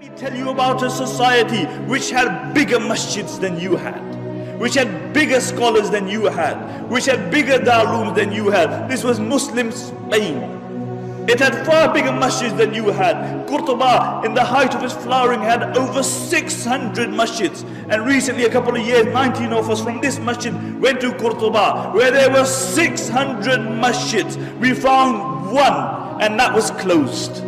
Let me tell you about a society which had bigger masjids than you had, which had bigger scholars than you had, which had bigger darulums than you had. This was Muslim Spain. It had far bigger masjids than you had. Qurtuba, in the height of its flowering, had over 600 masjids. And recently, a couple of years, 19 of us from this masjid went to Qurtuba, where there were 600 masjids. We found one, and that was closed.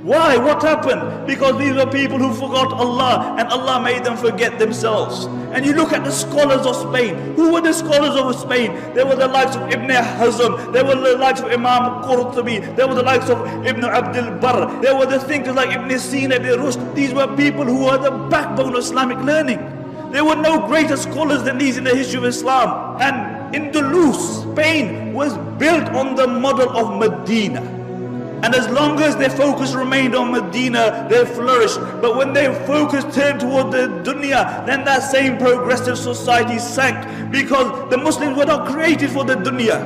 Why? What happened? Because these were people who forgot Allah, and Allah made them forget themselves. And you look at the scholars of Spain. Who were the scholars of Spain? There were the likes of Ibn Hazm, there were the likes of Imam Qurtubi, there were the likes of Ibn Abdul Barr, there were the thinkers like Ibn Sina, Ibn Rushd. These were people who were the backbone of Islamic learning. There were no greater scholars than these in the history of Islam. And Andalusia, Spain, was built on the model of Medina. And as long as their focus remained on Medina, they flourished. But when their focus turned toward the dunya, then that same progressive society sank, because the Muslims were not created for the dunya.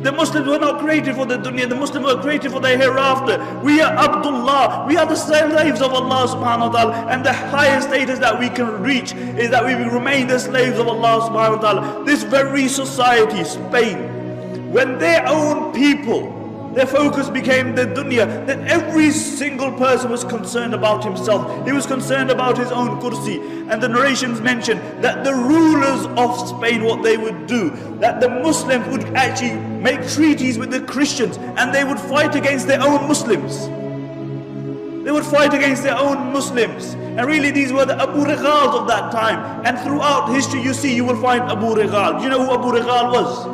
The Muslims were not created for the dunya. The Muslims were created for the hereafter. We are Abdullah. We are the slaves of Allah subhanahu wa ta'ala. And the highest status that we can reach is that we will remain the slaves of Allah subhanahu wa ta'ala. This very society, Spain, when their own people, their focus became the dunya, that every single person was concerned about himself. He was concerned about his own kursi. And the narrations mention that the rulers of Spain, what they would do, that the Muslims would actually make treaties with the Christians, and they would fight against their own Muslims. They would fight against their own Muslims. And really these were the Abu Righals of that time. And throughout history you will find Abu Righal. Do you know who Abu Righal was?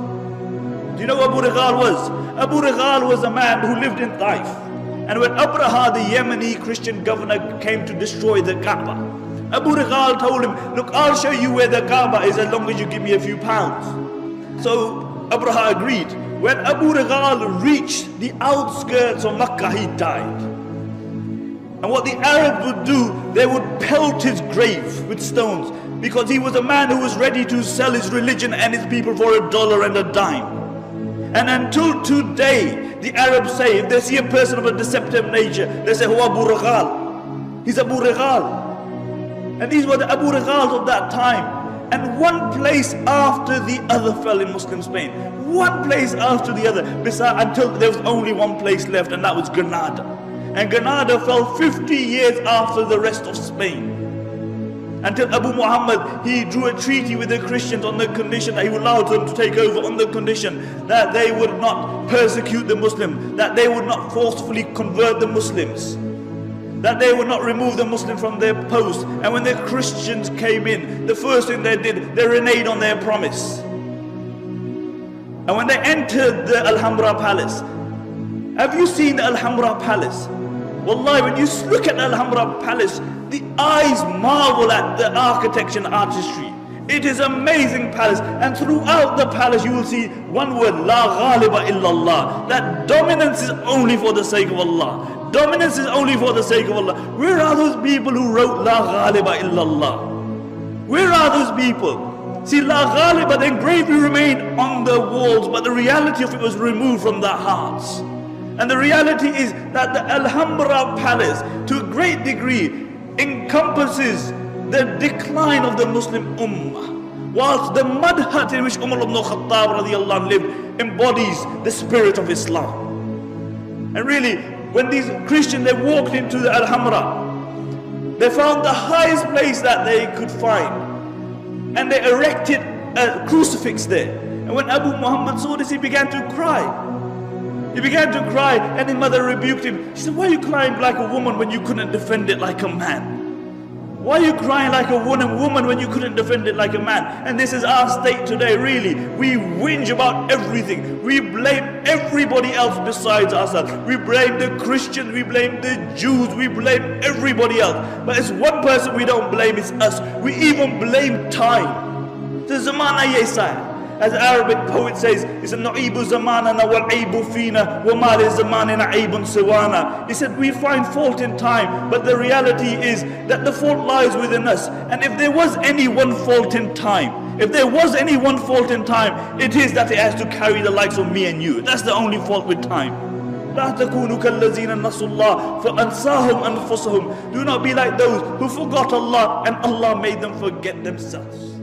Do you know who Abu Righal was? Abu Righal was a man who lived in Taif. And when Abraha, the Yemeni Christian governor, came to destroy the Kaaba, Abu Righal told him, look, I'll show you where the Kaaba is as long as you give me a few pounds. So Abraha agreed. When Abu Righal reached the outskirts of Makkah, he died. And what the Arabs would do, they would pelt his grave with stones, because he was a man who was ready to sell his religion and his people for $1 and a dime. And until today, the Arabs say, if they see a person of a deceptive nature, they say, Huwa Abu Righal. He's Abu Righal. And these were the Abu Righals of that time. And one place after the other fell in Muslim Spain. One place after the other. Until there was only one place left, and that was Granada. And Granada fell 50 years after the rest of Spain. Until Abu Muhammad, he drew a treaty with the Christians on the condition that he would allow them to take over, on the condition that they would not persecute the Muslims, that they would not forcefully convert the Muslims, that they would not remove the Muslims from their post. And when the Christians came in, the first thing they did, they reneged on their promise. And when they entered the Alhambra Palace, have you seen the Alhambra Palace? Wallahi, when you look at the Alhambra Palace, the eyes marvel at the architecture and artistry. It is an amazing palace, and throughout the palace you will see one word, La Ghaliba illallah. That dominance is only for the sake of Allah. Dominance is only for the sake of Allah. Where are those people who wrote La Ghaliba illallah? Where are those people? See, La Ghaliba, the engraving remained on the walls, but the reality of it was removed from their hearts. And the reality is that the Alhambra Palace, to a great degree, encompasses the decline of the Muslim Ummah, whilst the mud hut in which Umar ibn Khattab radiallahu anhu lived embodies the spirit of Islam. And really, when these Christians, they walked into the Alhambra, they found the highest place that they could find, and they erected a crucifix there. And when Abu Muhammad saw this, he began to cry. He began to cry, and his mother rebuked him. She said, why are you crying like a woman when you couldn't defend it like a man? Why are you crying like a woman when you couldn't defend it like a man? And this is our state today, really. We whinge about everything. We blame everybody else besides ourselves. We blame the Christians, we blame the Jews, we blame everybody else. But it's one person we don't blame, it's us. We even blame time. The zamana yesa. As the Arabic poet says, it's a na'ibu zamanana wal aibu fina wa ma li zamanina aibun siwana. He said, we find fault in time, but the reality is that the fault lies within us. And if there was any one fault in time, it is that it has to carry the likes of me and you. That's the only fault with time. لا تكونوا كالذين نسوا الله فأنساهم أنفسهم. Do not be like those who forgot Allah and Allah made them forget themselves.